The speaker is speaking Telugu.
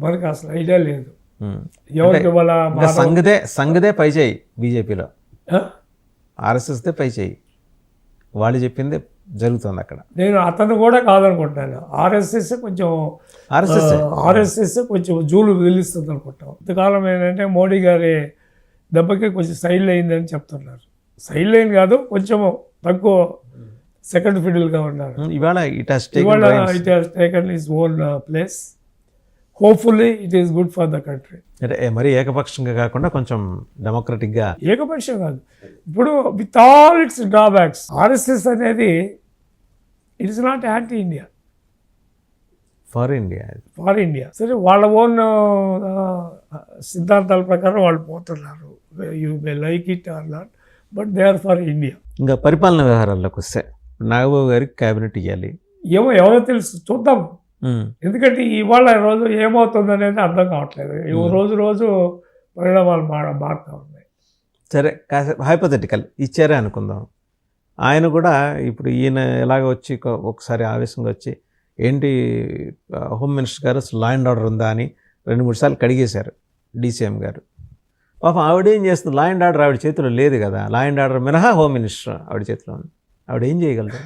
మనకు అసలు ఐడియా లేదు. ఎవరికి వాళ్ళ సంఘదే పై చేయి బీజేపీలో, ఆర్ఎస్ఎస్దే పై చేయి, వాళ్ళు చెప్పిందే జరుగుతుంది అక్కడ. నేను అతను కూడా కాదనుకుంటాను. ఆర్ఎస్ఎస్ కొంచెం జూలు వెలుస్తుంది అనుకుంటాం. ఇంతకాలం ఏంటంటే మోడీ గారి దెబ్బకి కొంచెం సైడ్ అయిందని చెప్తున్నారు. సైడ్ లైన్ కాదు, కొంచెం తక్కువ సెకండ్ ఫిడిల్గా ఉన్నారు. ఇవాళ it has taken his own place. Hopefully it is good for the country. అంటే మరీ ఏకపక్షంగా కాకుండా కొంచెం డెమోక్రటిక్గా. ఏకపక్షం కాదు, ఇప్పుడు with all its drawbacks, RSS అనేది it is not anti India, for India. సరే, వాళ్ళ ఓన్ సిద్ధాంతాల ప్రకారం వాళ్ళు పోతున్నారు. You may like it or not, but they are for India. ఇంకా పరిపాలన వ్యవహారాల్లోకి వస్తే నాగబాబు గారికి క్యాబినెట్ ఇవ్వాలి. ఎవరో తెలుసు, చూద్దాం. ఎందుకంటే ఇవాళ రోజు ఏమవుతుంది అనేది అర్థం కావట్లేదు. రోజు పరిణామాలు మారుతూ ఉన్నాయి. సరే, కాసేపు హైపోథెటికల్ ఇచ్చారే అనుకుందాం. ఆయన కూడా ఇప్పుడు ఈయన ఎలాగ వచ్చి ఒకసారి ఆవేశంగా వచ్చి, ఏంటి హోమ్ మినిస్టర్ గారు అసలు లా అండ్ ఆర్డర్ ఉందా అని 2-3 సార్లు కడిగేశారు డీసీఎం గారు. పాపం ఆవిడేం చేస్తుంది? లా అండ్ ఆర్డర్ ఆవిడ చేతిలో లేదు కదా. లా అండ్ ఆర్డర్ మినహా హోమ్ మినిస్టర్ ఆవిడ చేతిలో ఉంది. ఆవిడ ఏం చేయగలరు?